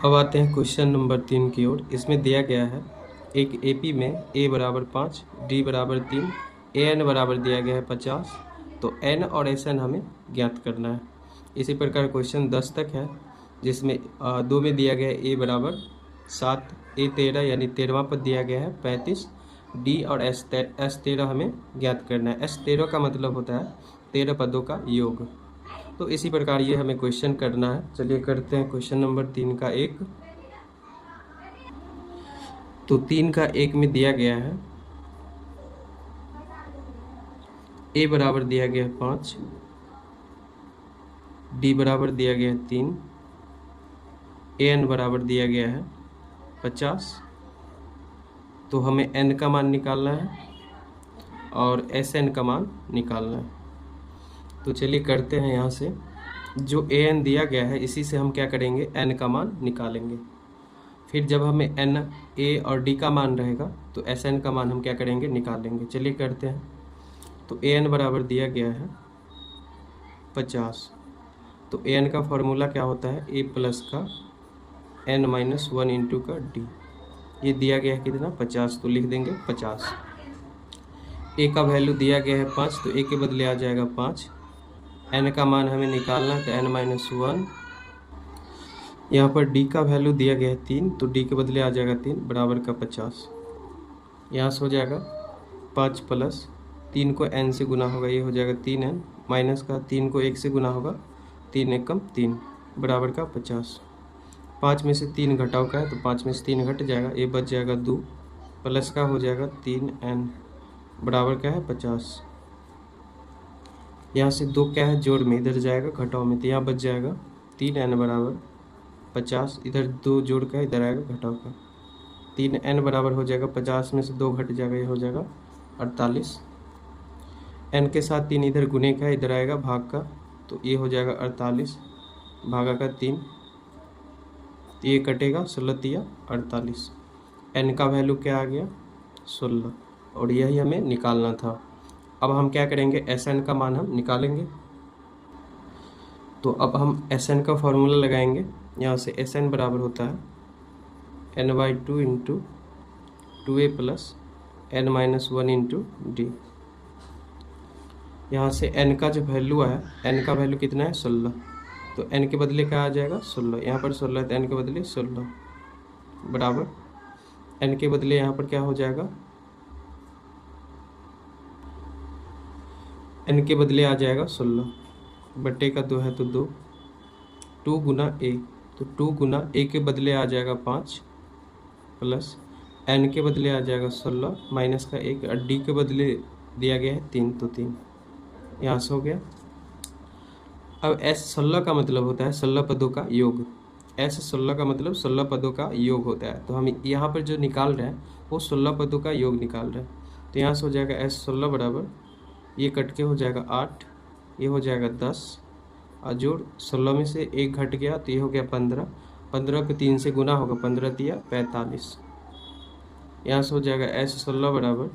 अब आते हैं क्वेश्चन नंबर 3 की ओर। इसमें दिया गया है एक एपी में a बराबर 5, d बराबर 3, an बराबर दिया गया है 50। तो n और sn हमें ज्ञात करना है। इसी प्रकार क्वेश्चन 10 तक है, जिसमें 2 में दिया गया है a बराबर 7, a 13 यानी 13वां पद दिया गया है 35, d और s 13 हमें ज्ञात करना है। s 13 का मतलब होता है 13 पदों का योग। तो इसी प्रकार ये हमें क्वेश्चन करना है। चलिए करते हैं क्वेश्चन नंबर 3 का 1। तो 3 का 1 में दिया गया है a बराबर दिया गया है 5, d बराबर दिया गया है 3, an बराबर दिया गया है 50। तो हमें n का मान निकालना है और sn का मान निकालना है। तो चलिए करते हैं। यहाँ से जो an दिया गया है इसी से हम क्या करेंगे, n का मान निकालेंगे। फिर जब हमें n, a और d का मान रहेगा तो sn का मान हम क्या करेंगे, निकालेंगे। चलिए करते हैं। तो an बराबर दिया गया है 50। तो an का फॉर्मूला क्या होता है, a प्लस का n-1 इंटू का d। ये दिया गया है कितना, 50, तो लिख देंगे 50। a का वैल्यू दिया गया है 5, तो a के बदले आ जाएगा 5। n का मान हमें निकालना है, तो n-1। यहाँ पर d का वैल्यू दिया गया है 3, तो d के बदले आ जाएगा 3 बराबर का 50। यहाँ से हो जाएगा 5 प्लस 3 को n से गुना होगा, ये हो जाएगा 3n, माइनस का 3 को 1 से गुना होगा, 3 एकम 3 बराबर का 50। 5 में से 3 घटाव का है, तो 5 में से 3 घट जाएगा, ये बच जाएगा 2, प्लस का हो जाएगा 3n बराबर का है 50। यहाँ से 2 क्या है, जोड़ में, इधर जाएगा घटाव में, तो यहाँ बच जाएगा 3n बराबर 50। इधर 2 जोड़ का, इधर आएगा घटाव का, 3n बराबर हो जाएगा 50 में से 2 घट जाएगा, ये हो जाएगा 48। n के साथ 3 इधर गुने का, इधर आएगा भाग का, तो ये हो जाएगा 48 भागा का 3, ये कटेगा 16 तिया 48। n का वैल्यू क्या आ गया, 16, और यही हमें निकालना था। अब हम क्या करेंगे, sn का मान हम निकालेंगे। तो अब हम sn का फॉर्मूला लगाएंगे। यहाँ से sn बराबर होता है n/2 into 2a plus n-1 into d। यहाँ से n का जो वैल्यू है, n का वैल्यू कितना है, 16, तो n के बदले क्या आ जाएगा, 16। यहाँ पर 16 है, तो n के बदले 16 बराबर n के बदले यहाँ पर क्या हो जाएगा, n के बदले आ जाएगा 16 बट्टे का 2 है, तो 2 गुना a, तो 2 गुना a के बदले आ जाएगा 5 प्लस n के बदले आ जाएगा 16 माइनस का 1, और d के बदले दिया गया है 3, तो 3 यहाँ से हो गया। अब s 16 का मतलब होता है 16 पदों का योग। s 16 का मतलब 16 पदों का योग होता है। तो हम यहाँ पर जो निकाल रहे हैं वो 16 पदों का योग निकाल रहे हैं। तो यहाँ से हो जाएगा s 16 बराबर, ये कट के हो जाएगा 8, ये हो जाएगा 10, और जोड़ 16 में से 1 घट गया, तो ये हो गया 15। 15 पे 3 से गुना होगा, 15 तिया 45। यहाँ से हो जाएगा s 16 बराबर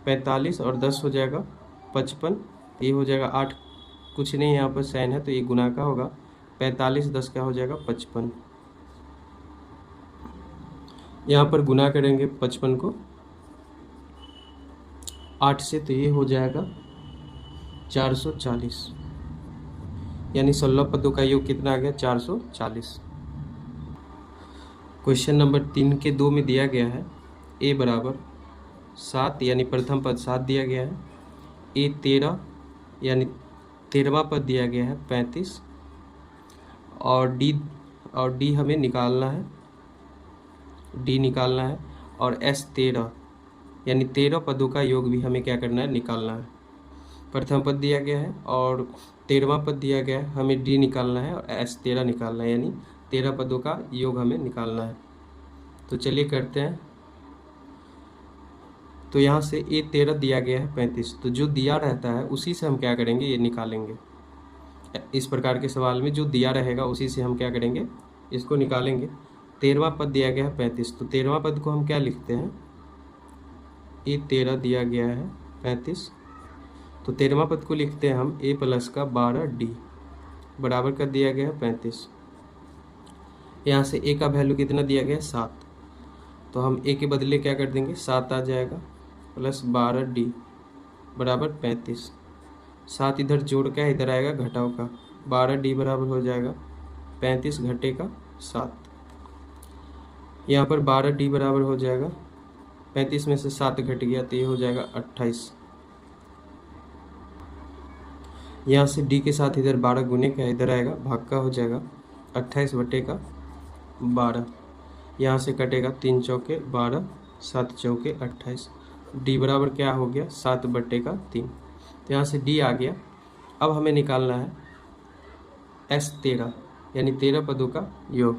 45 और 10 हो जाएगा 55, ये हो जाएगा 8, कुछ नहीं यहाँ पर साइन है, तो ये गुना का होगा, 45 10 का हो जाएगा 55। यहाँ पर गुना करेंगे 55 को 8 से, तो ये हो जाएगा 440, यानी 16 पदों का योग कितना आ गया, 440। क्वेश्चन नंबर 3 के 2 में दिया गया है a बराबर 7, यानी प्रथम पद 7 दिया गया है, a 13 यानी 13वां पद दिया गया है 35, और d हमें निकालना है, d निकालना है, और s 13 यानी 13 पदों का योग भी हमें क्या करना है, निकालना है। प्रथम पद दिया गया है और 13वां पद दिया गया है, हमें d निकालना है और s 13 निकालना है, यानी 13 पदों का योग हमें निकालना है। तो चलिए करते हैं। तो यहाँ से a 13 दिया गया है 35, तो जो दिया रहता है उसी से हम क्या करेंगे, ये निकालेंगे। इस प्रकार के सवाल में जो दिया रहेगा उसी से हम क्या करेंगे, इसको निकालेंगे। 13वां पद दिया गया है 35, तो 13वां पद को हम क्या लिखते हैं, a 13 दिया गया है 35, तो 13वां पद को लिखते हैं हम a प्लस का 12d बराबर कर दिया गया है 35। यहाँ से ए का वैल्यू कितना दिया गया है 7, तो हम ए के बदले क्या कर देंगे 7 आ जाएगा प्लस 12D बराबर 35। 7 इधर जोड़ का इधर आएगा घटाव का, 12D बराबर हो जाएगा 35 घटेगा 7। यहाँ पर 12D बराबर हो जाएगा 35 में से 7 घट गया तो ये हो जाएगा 28। यहाँ से D के साथ इधर 12 गुने का इधर आएगा भाग का हो जाएगा 28 बटेगा 12। यहाँ से कटेगा 3 चौके 12 7 चौके 28। D बराबर क्या हो गया 7 बटेगा 3। तो यहाँ से D आ गया। अब हमें निकालना है S13 यानी 13 पदों का योग।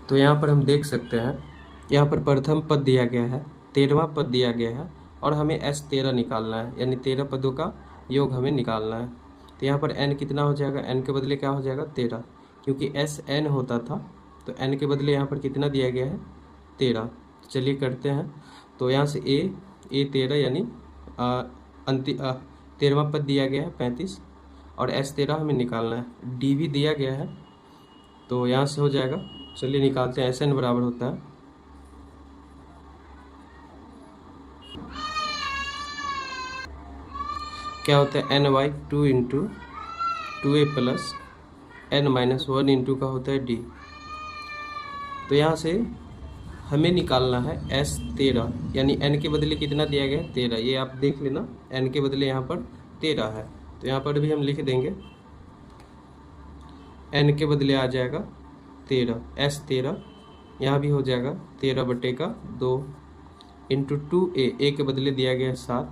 तो यहाँ पर हम देख सकते हैं, यहाँ पर प्रथम पद दिया गया है, 13वां पद दिया गया है और हमें S13 निकालना है यानी 13 पदों का योग हमें निकालना है। तो यहाँ पर n कितना हो जाएगा, n के बदले क्या हो जाएगा 13, क्योंकि Sn होता था तो n के बदले यहाँ पर कितना दिया गया है 13। चलिए करते हैं। तो यहाँ से a 13 यानी 13वां पद दिया गया है 35 और S13 हमें निकालना है। D भी दिया गया है तो यहाँ से हो जाएगा, चलिए निकालते हैं। Sn बराबर होता है क्या होता है ny2 into 2a plus n-1 into का होता है d। तो यहाँ से हमें निकालना है S13 यानी n के बदले कितना दिया गया है 13। ये आप देख लेना, n के बदले यहाँ पर 13 है तो यहाँ पर भी हम लिख देंगे n के बदले आ जाएगा 13 S13। यहाँ भी हो जाएगा 13 बटेगा 2 इंटू 2a, a के बदले दिया गया है 7,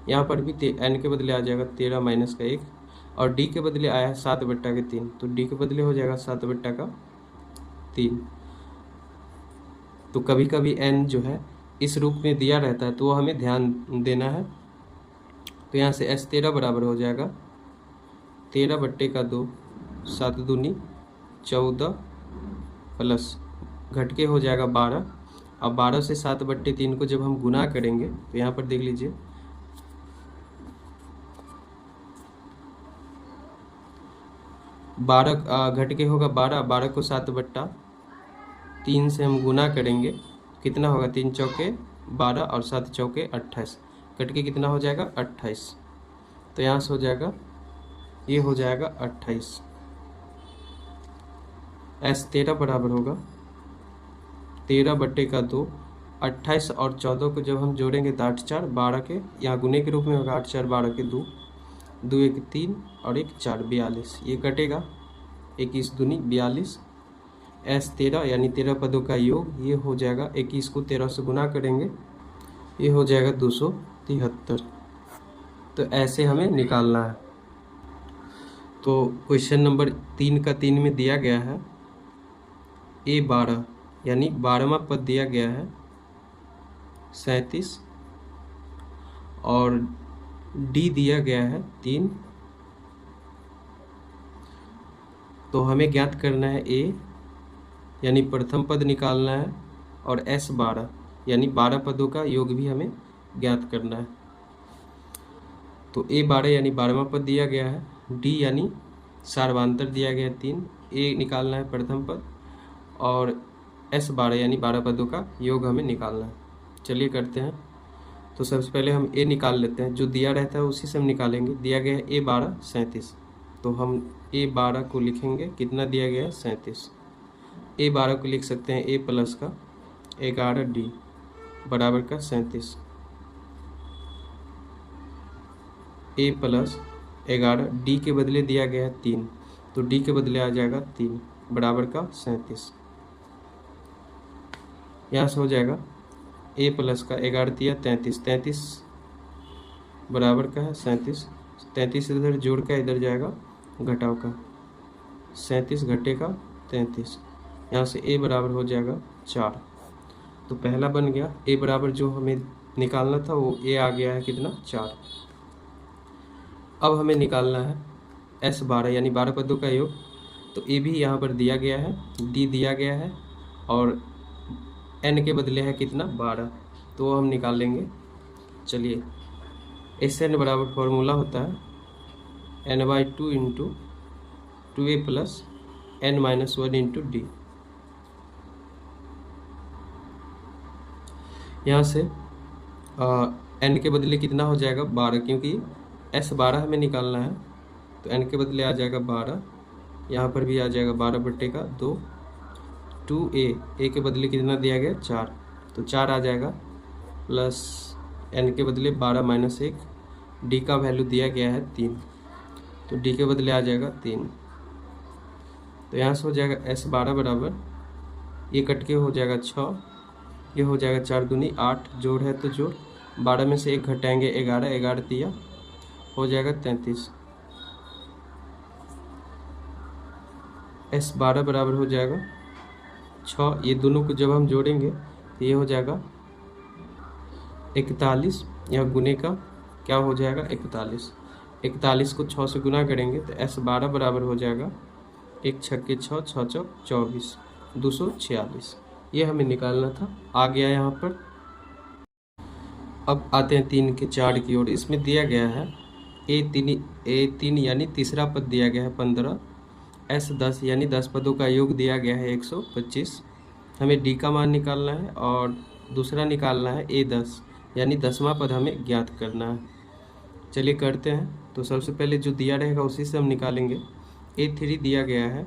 यहाँ पर भी n के बदले आ जाएगा 13 माइनस का 1 और d के बदले आया है 7 बट्टा के 3, तो d के बदले हो जाएगा 7 बट्टा का 3। तो कभी कभी n जो है इस रूप में दिया रहता है तो वो हमें ध्यान देना है। तो यहाँ से S13 बराबर हो जाएगा 13 बट्टे का 2, 7 दूनी 14 प्लस घट के हो जाएगा 12। अब 12 से 7 बट्टे 3 को जब हम गुना करेंगे तो यहाँ पर देख लीजिए 12 घट के होगा 12 को 7 बट्टा 3 से हम गुना करेंगे कितना होगा 3 चौके 12 और 7 चौके 28, कट के कितना हो जाएगा 28। तो यहाँ से हो जाएगा ये हो जाएगा 28। S13 बराबर होगा 13 बट्टे का 2, 28 और 14 को जब हम जोड़ेंगे तो 8 4 12 के यहाँ गुने के रूप में होगा 8 4 12 के 2 2 1 3 और 1 4 42, ये कटेगा 21 दूनी 42। S13 यानी 13 पदों का योग ये हो जाएगा 21 को 13 से गुना करेंगे ये हो जाएगा 273। तो ऐसे हमें निकालना है। तो क्वेश्चन नंबर 3 का 3 में दिया गया है A12 यानी 12वां पद दिया गया है 37 और D दिया गया है 3। तो हमें ज्ञात करना है A यानी प्रथम पद निकालना है और S12 यानी 12 पदों का योग भी हमें ज्ञात करना है। तो A12 यानी 12वां पद दिया गया है, D यानी सार्वांतर दिया गया है 3, A निकालना है प्रथम पद और S12 यानी 12 पदों का योग हमें निकालना है। चलिए करते हैं। तो सबसे पहले हम A निकाल लेते हैं, जो दिया रहता है उसी से हम निकालेंगे। दिया गया है A12 37, तो हम A12 को लिखेंगे, कितना दिया गया है 37। A12 को लिख सकते हैं A प्लस का 11D बराबर का 37, A प्लस 11, D के बदले दिया गया है 3 तो D के बदले आ जाएगा 3 बराबर का 37। यहाँ से हो जाएगा A प्लस का 11 दिया 33, 33 बराबर का है 37, 33 इधर जोड़ का इधर जाएगा घटाव का, 37 घटेगा 33। यहाँ से A बराबर हो जाएगा 4। तो पहला बन गया। A बराबर जो हमें निकालना था वो A आ गया है कितना 4। अब हमें निकालना है S12 यानी 12 पदों का योग। तो A भी यहाँ पर दिया गया है, D दिया गया है और N के बदले है कितना 12, तो वो हम निकाल लेंगे। चलिए Sn बराबर फॉर्मूला होता है n/2 into 2a plus n-1 into D. यहाँ से n के बदले कितना हो जाएगा 12, क्योंकि s 12 हमें निकालना है, तो n के बदले आ जाएगा 12। यहाँ पर भी आ जाएगा 12/2। 2a के बदले कितना दिया गया 4, तो 4 आ जाएगा, प्लस n के बदले 12 - 1, d का वैल्यू दिया गया है 3, तो d के बदले आ जाएगा 3। तो यहाँ से हो जाएगा s 12 बराबर, ये कट के हो जाएगा 6, ये हो जाएगा 4 दूनी 8, जोड़ है तो जोड़, 12 में से 1 घटाएंगे 11, 11 तिया हो जाएगा 33। s 12 बराबर हो जाएगा 6, ये दोनों को जब हम जोड़ेंगे तो ये हो जाएगा 41, यह गुने का क्या हो जाएगा 41। 41 को 6 से गुना करेंगे तो s 12 बराबर हो जाएगा 1 छक्के 6, 6 चौक 24, 246। ये हमें निकालना था, आ गया यहाँ पर। अब आते हैं 3 के 4 की ओर। इसमें दिया गया है a3 यानी तीसरा पद दिया गया है 15, s 10 यानी 10 पदों का योग दिया गया है 125। हमें d का मान निकालना है और दूसरा निकालना है a 10 यानी 10वां पद हमें ज्ञात करना है। चलिए करते हैं। तो सबसे पहले जो दिया रहेगा उसी से हम निकालेंगे। a3 दिया गया है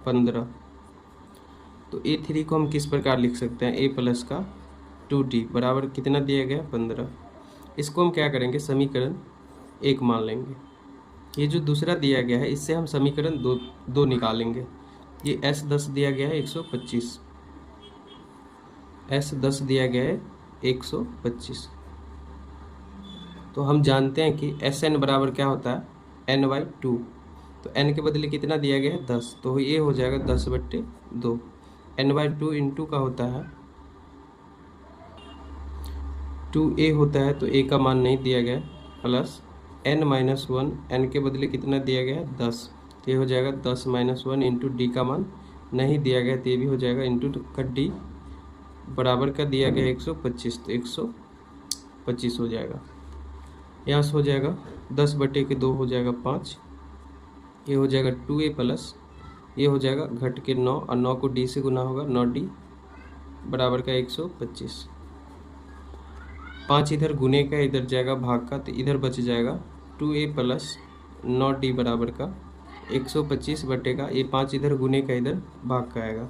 15, तो a3 को हम किस प्रकार लिख सकते हैं, a प्लस का 2d बराबर कितना दिया गया 15। इसको हम क्या करेंगे, समीकरण 1 मान लेंगे। ये जो दूसरा दिया गया है इससे हम समीकरण 2 निकालेंगे। ये s 10 दिया गया है 125, s 10 दिया गया है 125। तो हम जानते हैं कि Sn बराबर क्या होता है n/2, तो n के बदले कितना दिया गया है 10, तो ये हो जाएगा 10/2। n/2 इंटू का होता है 2a होता है, तो a का मान नहीं दिया गया, प्लस n-1, n के बदले कितना दिया गया है 10, तो ये हो जाएगा 10-1 इंटू डी का मान नहीं दिया गया, तो ये भी हो जाएगा इंटू का डी बराबर का दिया गया 125, तो 125 हो जाएगा। यहाँ से हो जाएगा 10/2 हो जाएगा 5, ये हो जाएगा 2a प्लस ये हो जाएगा घट के 9, और 9 को d से गुना होगा 9d बराबर का 125। 5 इधर गुने का, इधर जाएगा भाग का, तो इधर बच जाएगा 2a प्लस 9d बराबर का 125 बटेगा, ये 5 इधर गुने का, इधर भाग का आएगा,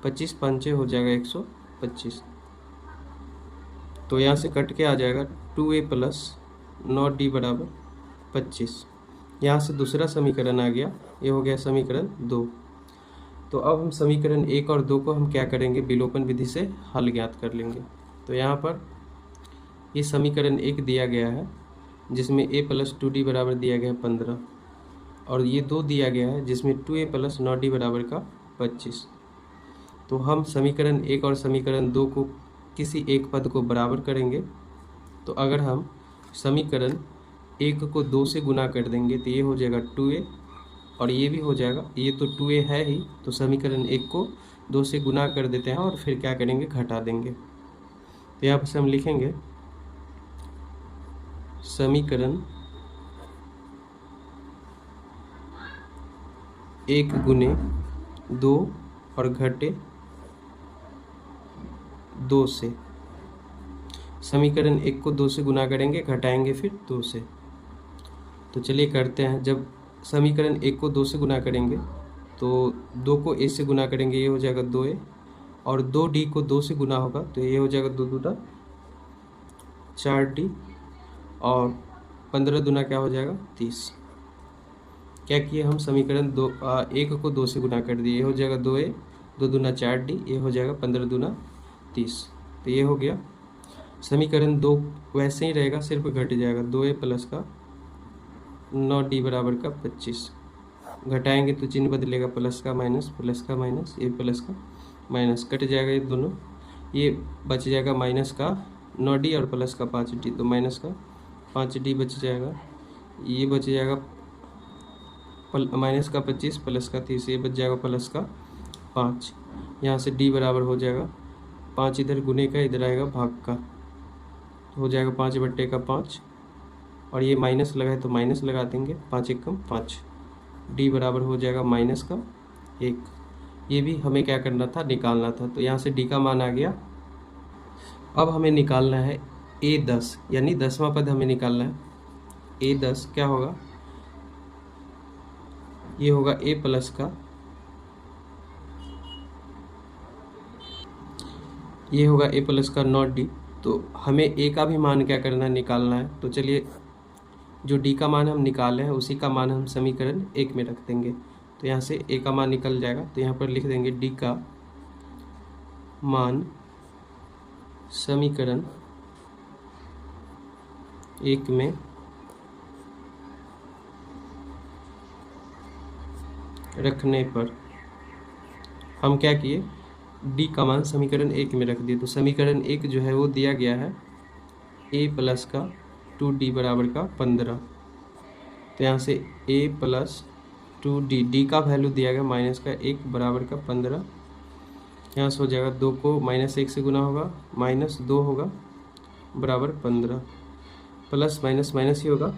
25 पंचे हो जाएगा 125। तो यहाँ से कट के आ जाएगा 2a प्लस 9d बराबर 25। यहाँ से दूसरा समीकरण आ गया, ये हो गया समीकरण 2। तो अब हम समीकरण 1 और 2 को हम क्या करेंगे, विलोपन विधि से हल ज्ञात कर लेंगे। तो यहाँ पर ये समीकरण 1 दिया गया है जिसमें a प्लस 2d बराबर दिया गया है 15, और ये 2 दिया गया है जिसमें 2a प्लस 9d बराबर का 25। तो हम समीकरण 1 और समीकरण 2 को किसी एक पद को बराबर करेंगे। तो अगर हम समीकरण 1 को 2 से गुना कर देंगे तो ये हो जाएगा 2a, और ये भी हो जाएगा, ये तो 2a है ही, तो समीकरण 1 को 2 से गुना कर देते हैं और फिर क्या करेंगे, घटा देंगे। तो यहाँ पर हम लिखेंगे समीकरण 1 गुने 2 और घटे 2 से। समीकरण 1 को 2 से गुना करेंगे, घटाएंगे फिर 2 से। तो चलिए करते हैं। जब समीकरण 1 को 2 से गुना करेंगे तो 2 को a से गुना करेंगे, ये हो जाएगा 2a, और 2d को 2 से गुना होगा तो ये हो जाएगा 2 दूना 4d, और 15 दूना क्या हो जाएगा 30। क्या किए हम, समीकरण 1 को 2 से गुना कर दिए, ये हो जाएगा 2a, 2 दूना 4d, ये हो जाएगा 15 दूना 30। तो ये हो गया समीकरण 2। वैसे ही रहेगा, सिर्फ घट जाएगा, 2a प्लस का 9d बराबर का 25। घटाएंगे तो चिन्ह बदलेगा, प्लस का माइनस, प्लस का माइनस, ये प्लस का माइनस, कट जाएगा ये दोनों, ये बच जाएगा माइनस का 9d और प्लस का 5d, तो माइनस का 5d बच जाएगा, ये बच जाएगा माइनस का 25 प्लस का 30, ये बच जाएगा प्लस का 5। यहाँ से d बराबर हो जाएगा 5 इधर गुने का, इधर आएगा भाग का, तो हो जाएगा 5/5, और ये माइनस लगा है तो माइनस लगा देंगे, 5 एकम 5। डी बराबर हो जाएगा माइनस का 1। ये भी हमें क्या करना था, निकालना था। तो यहाँ से डी का मान आ गया। अब हमें निकालना है A10, यानी 10वां पद हमें निकालना है। A10 क्या होगा, ये होगा A प्लस का, ये होगा A प्लस का नॉट डी। तो हमें A का भी मान क्या करना है, निकालना है। तो चलिए जो D का मान हम निकाले हैं उसी का मान हम समीकरण 1 में रख देंगे। तो यहाँ से A का मान निकल जाएगा। तो यहाँ पर लिख देंगे D का मान समीकरण 1 में रखने पर हम क्या किए, डी का मान समीकरण 1 में रख दिए। तो समीकरण 1 जो है वो दिया गया है a प्लस का 2d बराबर का 15। तो यहाँ से a प्लस 2d, डी का वैल्यू दिया गया माइनस का 1 बराबर का 15। यहाँ से हो जाएगा 2 को -1 से गुना होगा, -2 होगा बराबर 15, प्लस माइनस माइनस ही होगा,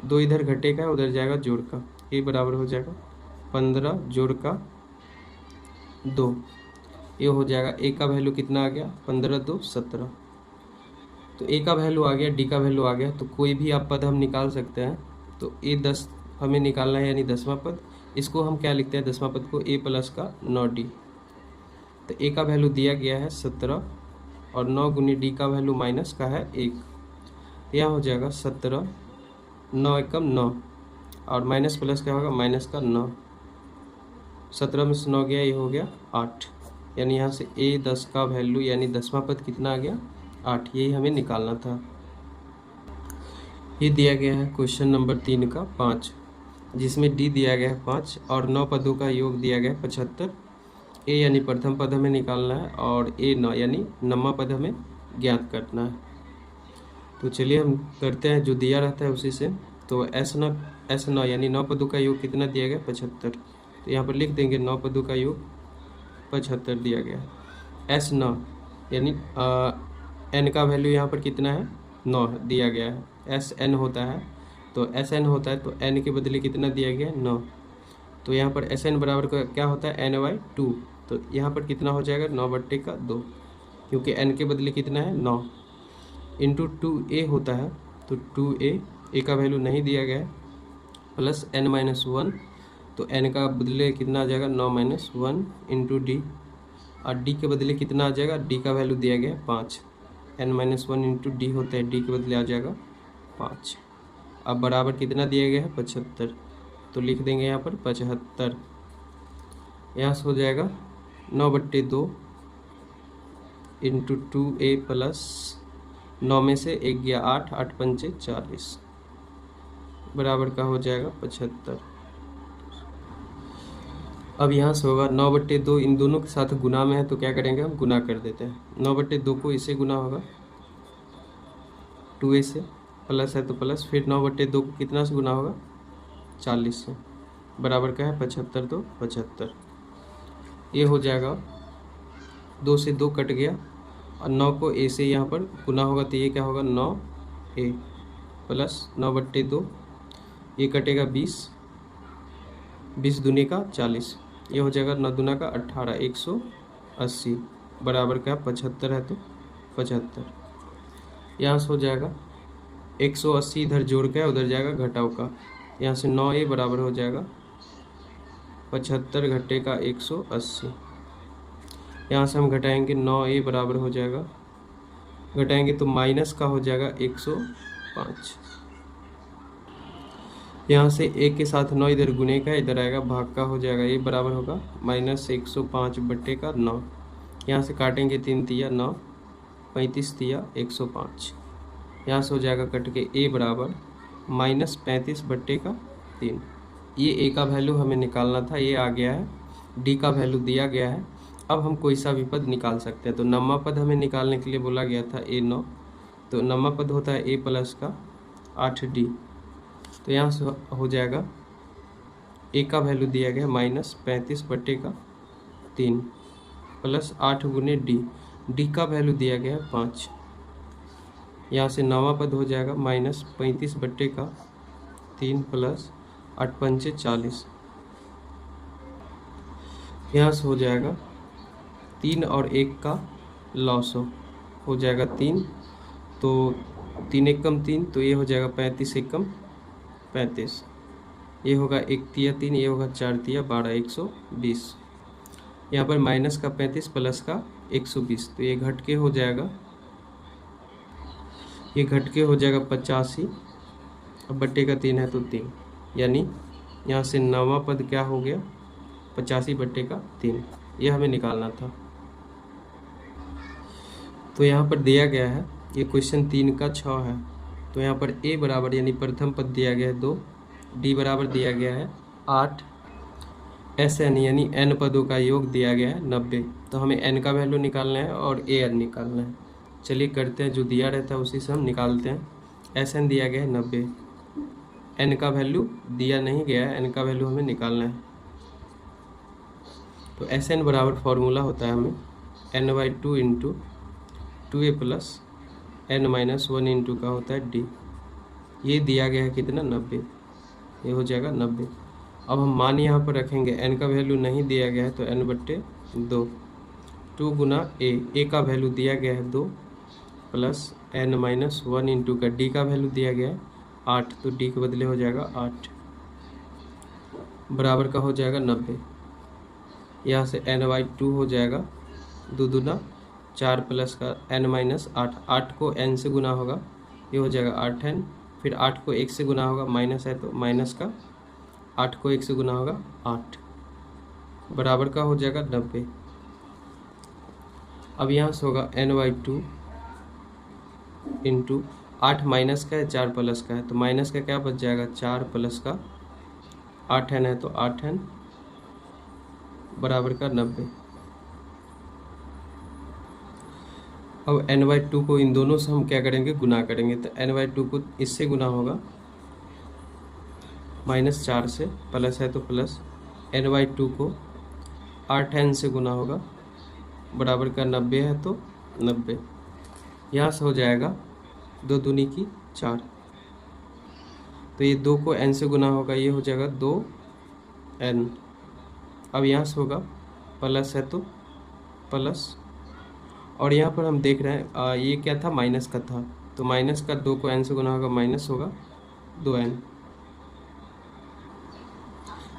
2 इधर घटेगा उधर जाएगा जोड़ का, a बराबर हो जाएगा 15 जोड़ का 2। ये हो जाएगा a का वैल्यू कितना आ गया, 15 2 17। तो a का वैल्यू आ गया, d का वैल्यू आ गया। तो कोई भी आप पद हम निकाल सकते हैं। तो A10 हमें निकालना है, यानी 10वां पद। इसको हम क्या लिखते हैं, 10वां पद को a प्लस का 9d। तो a का वैल्यू दिया गया है 17 और 9 गुनी d का वैल्यू माइनस का है 1। यहाँ हो जाएगा 17, 9 एकम 9 और माइनस प्लस क्या होगा, माइनस का 9। 17 में से 9 गया, ये हो गया 8। यानी यहाँ से A10 का वैल्यू यानी 10वां पद कितना आ गया, 8। यही हमें निकालना था। ये दिया गया है क्वेश्चन नंबर 3 का 5, जिसमें D दिया गया है 5 और 9 पदों का योग दिया गया है 75। A यानी प्रथम पद हमें निकालना है और A9 यानी नौवां पद हमें ज्ञात करना है। तो चलिए हम करते हैं, जो दिया रहता है उसी से। तो S9 यानी 9 पदों का योग कितना दिया गया, 75। तो यहाँ पर लिख देंगे 9 पदों का योग 75 दिया गया है। S9 यानी n का वैल्यू यहाँ पर कितना है, 9 दिया गया है। Sn होता है, तो Sn होता है, तो n के बदले कितना दिया गया है, 9। तो यहाँ पर Sn बराबर का क्या होता है, n/2। तो यहाँ पर कितना हो जाएगा, 9/2, क्योंकि n के बदले कितना है, 9 इंटू 2a होता है। तो 2a, a का वैल्यू नहीं दिया गया है, प्लस n-1। तो n का बदले कितना आ जाएगा, 9-1 इंटू डी, और डी के बदले कितना आ जाएगा, डी का वैल्यू दिया गया है 5। n-1 इंटू डी होता है, डी के बदले आ जाएगा 5। अब बराबर कितना दिया गया है, 75। तो लिख देंगे यहाँ पर 75। यहाँ से हो जाएगा 9/2 इंटू 2a प्लस 9 में से 1 गया 8, 8 पंचे 40 बराबर का हो जाएगा 75। अब यहाँ से होगा 9/2, इन दोनों के साथ गुना में है तो क्या करेंगे, हम गुना कर देते हैं। 9/2 को इससे गुना होगा 2a से, प्लस है तो प्लस, फिर 9/2 को कितना से गुना होगा, 40 से, बराबर का है 75 2 75। ये हो जाएगा 2 से 2 कट गया और 9 को a से यहाँ पर गुना होगा तो ये क्या होगा, 9a प्लस 9/2, ये कटेगा 20, 20 दूनी का 40, ये हो जाएगा 9 दूना का 18, 180 बराबर का 75 है तो 75। यहाँ से हो जाएगा 180 इधर जोड़ के उधर जाएगा घटाव का, यहाँ से 9a बराबर हो जाएगा 75 घटे का 180। यहाँ से हम घटाएंगे 9a बराबर हो जाएगा, घटाएंगे तो माइनस का हो जाएगा 105। यहाँ से 1 के साथ 9 इधर गुने का, इधर आएगा भाग का, हो जाएगा ये बराबर होगा -105 बट्टे का 9। यहाँ से काटेंगे 3 तिया 9, 35 तिया 105। यहाँ से हो जाएगा कट के a बराबर -35 बट्टे का 3। ये a का वैल्यू हमें निकालना था, ये आ गया है। d का वैल्यू दिया गया है। अब हम कोई सा भी पद निकाल सकते हैं। तो नौवां पद हमें निकालने के लिए बोला गया था A9। तो नौवां पद होता है a प्लस का 8d। तो यहाँ से हो जाएगा a का वैल्यू दिया गया -35 बट्टे का 3 प्लस 8 गुने d का वैल्यू दिया गया है 5। यहाँ से नौवां पद हो जाएगा -35 बट्टे का 3 प्लस 8 पंचे 40, यहाँ से हो जाएगा 3 और 1 का लॉस हो जाएगा 3, तो 3 एकम 3, तो ये हो जाएगा 35 एकम 35, ये होगा 1 तिया 3, ये होगा 4 तिया 12, 120। यहाँ पर माइनस का 35 प्लस का 120, तो ये घट के हो जाएगा, ये घट के हो जाएगा 85, अब बट्टे का 3 है तो 3, यानी यहाँ से 9वां पद क्या हो गया 85 बट्टे का 3, ये हमें निकालना था। तो यहाँ पर दिया गया है, ये क्वेश्चन 3 का 6 है, तो यहाँ पर a बराबर यानी प्रथम पद दिया गया है 2, d बराबर दिया गया है 8, Sn यानी n पदों का योग दिया गया है 90, तो हमें n का वैल्यू निकालना है और an निकालना है। चलिए करते हैं, जो दिया रहता है उसी से हम निकालते हैं। Sn दिया गया है 90, n का वैल्यू दिया नहीं गया है, n का वैल्यू हमें निकालना है। तो Sn बराबर फॉर्मूला होता है हमें n/2 into 2a plus n-1 into का होता है d, ये दिया गया है कितना 90, ये हो जाएगा 90। अब हम मान यहाँ पर रखेंगे, n का वैल्यू नहीं दिया गया है तो n/2, 2 गुना a का वैल्यू दिया गया है 2 प्लस n-1 इंटू का d का वैल्यू दिया गया है 8, तो d के बदले हो जाएगा 8 बराबर का हो जाएगा 90। यहाँ से n/2 हो जाएगा 2 दूना 4 प्लस का n-8, 8 को n से गुना होगा, ये हो जाएगा 8n, फिर 8 को 1 से गुना होगा, माइनस है तो माइनस का 8 को 1 से गुना होगा 8 बराबर का हो जाएगा 90। अब यहाँ से होगा n/2 इंटू 8 माइनस का है 4 प्लस का है, तो माइनस का क्या बच जाएगा 4 प्लस का 8n है तो 8n बराबर का 90। अब n/2 को इन दोनों से हम क्या करेंगे गुना करेंगे, तो n/2 को इससे गुना होगा -4 से, प्लस है तो प्लस, n/2 को 8n से गुना होगा बराबर का 90 है तो 90, यहाँ से हो जाएगा 2 दूनी की 4, तो ये 2 को n से गुना होगा, ये हो जाएगा 2n। अब यहाँ से होगा प्लस है तो प्लस, और यहाँ पर हम देख रहे हैं ये क्या था माइनस का था, तो माइनस का 2 को n से गुना होगा, माइनस होगा 2n,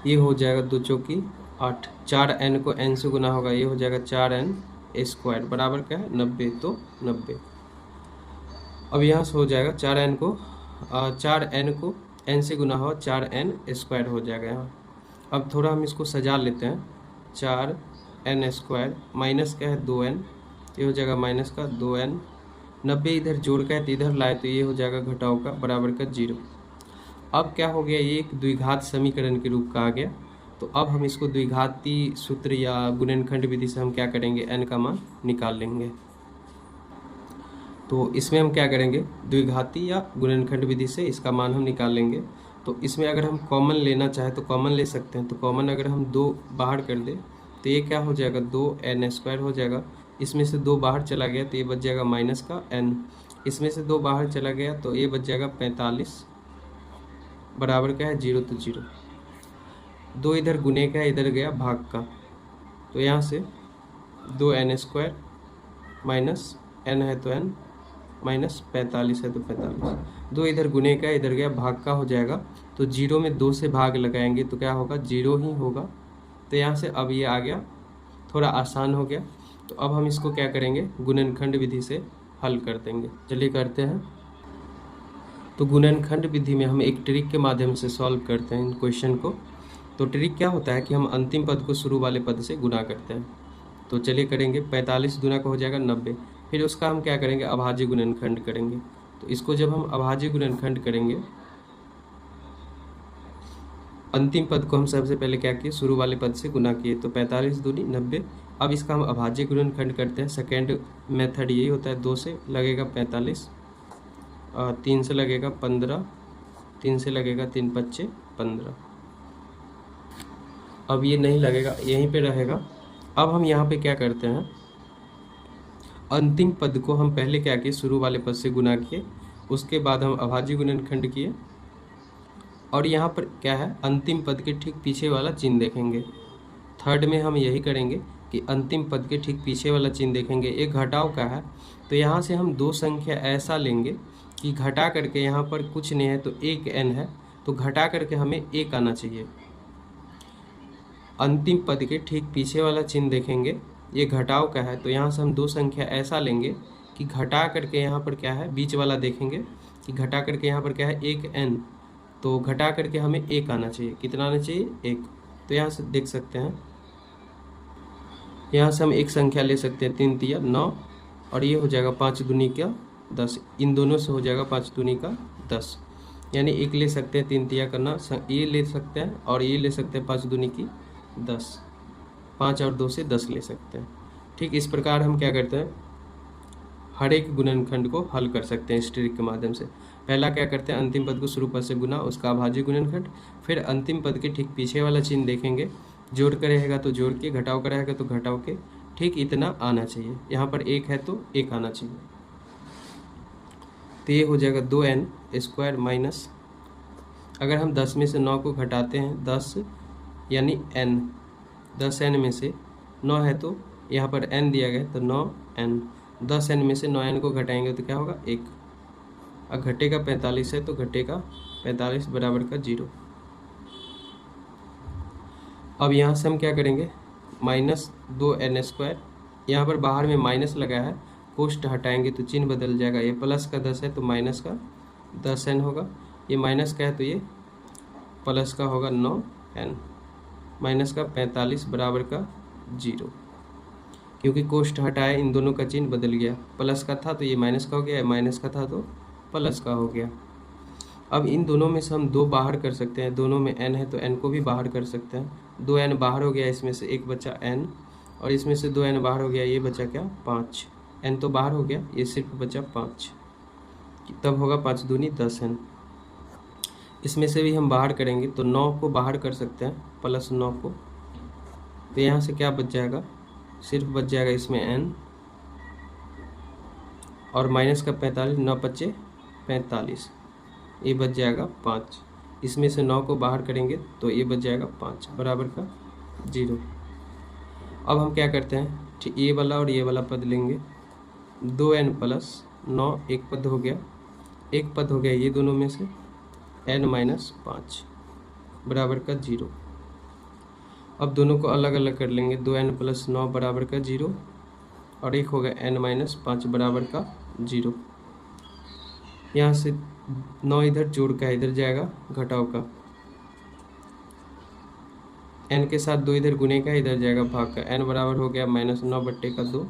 ये हो जाएगा 2 चौकी 8, 4n को n से गुना होगा, ये हो जाएगा 4n² बराबर क्या है 90, तो 90। अब यहाँ से हो जाएगा 4n को n से गुना हो 4n² हो जाएगा यहाँ। अब थोड़ा हम इसको सजा लेते हैं, 4n² माइनस क्या है 2n, ये हो जाएगा माइनस का 2n, 90 इधर जोड़ का है तो इधर लाए तो ये हो जाएगा घटाव का बराबर का 0। अब क्या हो गया, ये एक द्विघात समीकरण के रूप का आ गया, तो अब हम इसको द्विघाती सूत्र या गुणनखंड विधि से हम क्या करेंगे n का मान निकाल लेंगे। तो इसमें हम क्या करेंगे, द्विघाती या गुणनखंड विधि से इसका मान हम निकाल लेंगे। तो इसमें अगर हम कॉमन लेना चाहें तो कॉमन ले सकते हैं, तो कॉमन अगर हम 2 बाहर कर दें तो ये क्या हो जाएगा 2n² हो जाएगा, इसमें से 2 बाहर चला गया तो ये बच जाएगा माइनस का n, इसमें से 2 बाहर चला गया तो ये बच जाएगा 45 बराबर क्या है 0, तो 0, 2 इधर गुने का इधर गया भाग का, तो यहाँ से 2n² माइनस n है तो n माइनस 45 है तो 45, 2 इधर गुने का इधर गया भाग का हो जाएगा, तो 0 में 2 से भाग लगाएंगे तो क्या होगा 0 ही होगा, तो यहाँ से अब ये आ गया, थोड़ा आसान हो गया। तो अब हम इसको क्या करेंगे गुणनखंड विधि से हल कर देंगे। चलिए करते हैं। तो गुणनखंड विधि में हम एक ट्रिक के माध्यम से सॉल्व करते हैं इन क्वेश्चन को। तो ट्रिक क्या होता है कि हम अंतिम पद को शुरू वाले पद से गुना करते हैं। तो चलिए करेंगे, 45 गुना का हो जाएगा 90, फिर उसका हम क्या करेंगे अभाज्य गुणनखंड करेंगे। तो इसको जब हम अभाज्य गुणनखंड करेंगे, अंतिम पद को हम सबसे पहले क्या किए शुरू वाले पद से गुना किए, तो 45 दूनी 90। अब इसका हम अभाज्य गुणनखंड करते हैं। सेकेंड मेथड यही होता है, 2 से लगेगा 45, 3 से लगेगा 15, 3 से लगेगा 3 पच्चे 15। अब ये नहीं लगेगा, यहीं पे रहेगा। अब हम यहाँ पे क्या करते हैं, अंतिम पद को हम पहले क्या किए शुरू वाले पद से गुना किए, उसके बाद हम अभाज्य गुणनखंड किए, और यहाँ पर क्या है, अंतिम पद के ठीक पीछे वाला चिन्ह देखेंगे। थर्ड में हम यही करेंगे कि अंतिम पद के ठीक पीछे वाला चिन्ह देखेंगे। एक घटाव का है तो यहाँ से हम दो संख्या ऐसा लेंगे कि घटा करके यहाँ पर कुछ नहीं है तो एक n है, तो घटा करके हमें एक आना चाहिए। अंतिम पद के ठीक पीछे वाला चिन्ह देखेंगे, ये घटाव का है तो यहाँ से हम दो संख्या ऐसा लेंगे कि घटा करके यहाँ पर क्या है, बीच वाला देखेंगे कि घटा करके यहाँ पर क्या है, एक n, तो घटा करके हमें एक आना चाहिए। कितना आना चाहिए, एक। तो यहाँ से देख सकते हैं, यहाँ से हम एक संख्या ले सकते हैं, 3 तिया 9, और ये हो जाएगा 5 दूनी का 10, इन दोनों से हो जाएगा 5 दूनी का 10, यानी एक ले सकते हैं 3 तिया करना, ये ले सकते हैं और ये ले सकते हैं 5 दूनी की 10, 5 और 2 से 10 ले सकते हैं। ठीक इस प्रकार हम क्या करते हैं, हर एक गुणनखंड को हल कर सकते हैं इस ट्रिक के माध्यम से। पहला क्या करते हैं, अंतिम पद को शुरू पद से गुना, उसका अभाज्य गुणनखंड, फिर अंतिम पद के ठीक पीछे वाला चिन्ह देखेंगे, जोड़ कर रहेगा तो जोड़ के, घटाव का रहेगा तो घटाव के, ठीक इतना आना चाहिए। यहाँ पर एक है तो एक आना चाहिए। तो ये हो जाएगा 2n स्क्वायर माइनस, अगर हम 10 में से 9 को घटाते हैं, 10 यानी n, 10n में से 9 है तो यहाँ पर n दिया गया तो 9n, 10n में से 9n को घटाएंगे तो क्या होगा, 1। अब घटेगा 45 है तो घटेगा 45 बराबर का 0। अब यहाँ से हम क्या करेंगे, माइनस 2n स्क्वायर, यहाँ पर बाहर में माइनस लगा है, कोष्ट हटाएंगे तो चिन्ह बदल जाएगा, ये प्लस का 10 है तो माइनस का 10n होगा, ये माइनस का है तो ये प्लस का होगा 9n, माइनस का 45 बराबर का 0। क्योंकि कोष्ट हटाए इन दोनों का चिन्ह बदल गया, प्लस का था तो ये माइनस का हो गया, माइनस का था तो प्लस का हो गया। अब इन दोनों में से हम 2 बाहर कर सकते हैं, दोनों में n है तो n को भी बाहर कर सकते हैं। 2n बाहर हो गया, इसमें से एक बचा n, और इसमें से 2n बाहर हो गया, ये बचा क्या, 5, n तो बाहर हो गया, ये सिर्फ बचा 5, तब होगा 5 दूनी 10n। इसमें से भी हम बाहर करेंगे तो 9 को बाहर कर सकते हैं, प्लस 9 को, तो यहाँ से क्या बच जाएगा, सिर्फ बच जाएगा इसमें n, और माइनस का 45, 9 बचे 45, ये बच जाएगा 5। इसमें से 9 को बाहर करेंगे तो ये बच जाएगा 5 बराबर का 0। अब हम क्या करते हैं, ठीक ये वाला और ये वाला पद लेंगे, 2n प्लस 9 एक पद हो गया, एक पद हो गया ये दोनों में से, n माइनस 5 बराबर का 0। अब दोनों को अलग अलग कर लेंगे, 2n प्लस 9 बराबर का 0, और एक हो गया n माइनस 5 बराबर का 0। यहाँ से 9 इधर जोड़ का इधर जाएगा, घटाव का, n के साथ 2 इधर गुने का इधर जाएगा भाग का, n बराबर हो गया माइनस 9 बट्टे का 2,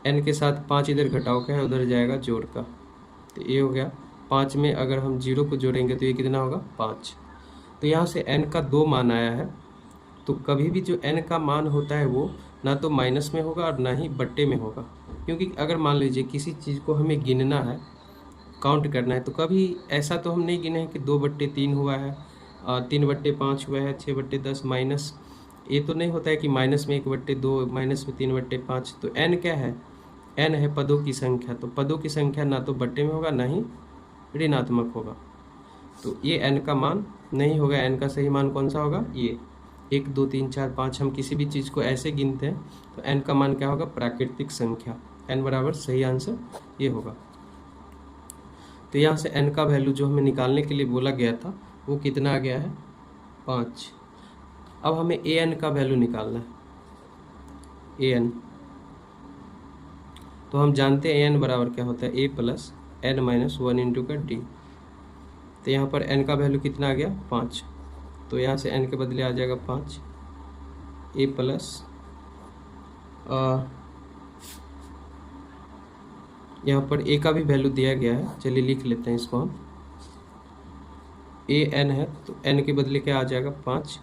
n के साथ 5 इधर घटाव का है, उधर जाएगा जोड़ का, तो ये हो गया 5 में अगर हम 0 को जोड़ेंगे तो ये कितना होगा, 5। तो यहाँ से n का 2 मान आया है, तो कभी भी जो n का मान होता है वो ना तो माइनस में होगा और ना ही बट्टे में होगा। क्योंकि अगर मान लीजिए किसी चीज़ को हमें गिनना है, काउंट करना है, तो कभी ऐसा तो हम नहीं गिने हैं कि 2/3 हुआ है, 3/5 हुआ है, 6/10 माइनस, ये तो नहीं होता है कि माइनस में 1/2, माइनस में 3/5। तो n क्या है, n है पदों की संख्या, तो पदों की संख्या ना तो बट्टे में होगा ना ही ऋणात्मक होगा, तो ये n का मान नहीं होगा। n का सही मान कौन सा होगा, ये 1 2 3 4 5, हम किसी भी चीज़ को ऐसे गिनते हैं तो n का मान क्या होगा, प्राकृतिक संख्या, n बराबर सही आंसर ये होगा। तो यहाँ से n का वैल्यू जो हमें निकालने के लिए बोला गया था वो कितना आ गया है, 5। अब हमें an का वैल्यू निकालना है, an, तो हम जानते हैं an बराबर क्या होता है, a plus n minus 1 into का d। तो यहाँ पर n का वैल्यू कितना आ गया, 5, तो यहाँ से n के बदले आ जाएगा 5, a प्लस यहाँ पर a का भी वैल्यू दिया गया है, चलिए लिख लेते हैं इसको हम, a n है तो n के बदले क्या आ जाएगा, 5,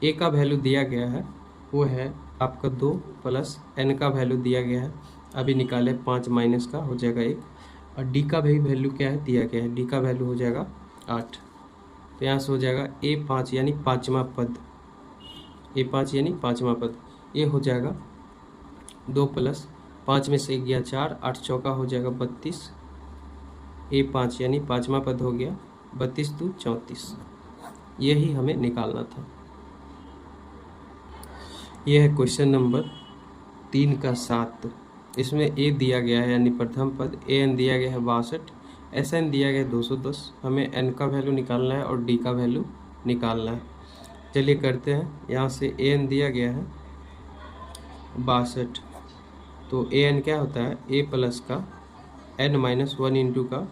a का वैल्यू दिया गया है वो है आपका 2 प्लस n का वैल्यू दिया गया है, अभी निकाले 5 माइनस का हो जाएगा 1, और d का भी वैल्यू क्या है, दिया गया है, d का वैल्यू हो जाएगा 8। तो यहाँ से हो जाएगा a5 यानी 5वां पद, a5 यानी 5वां पद, ये हो जाएगा 2 प्लस 5 में से 1 गया 4, 8 चौका हो जाएगा 32, a5 यानी 5वां पद हो गया 32 2 34, यही हमें निकालना था। यह है क्वेश्चन नंबर 3 का 7। इसमें ए दिया गया है यानी प्रथम पद, ए एन दिया गया है 62, एस एन दिया गया है 210। हमें एन का वैल्यू निकालना है और डी का वैल्यू निकालना है। चलिए करते हैं। यहाँ से ए एन दिया गया है 62, तो ए एन क्या होता है, ए प्लस का एन माइनस 1 इंटू का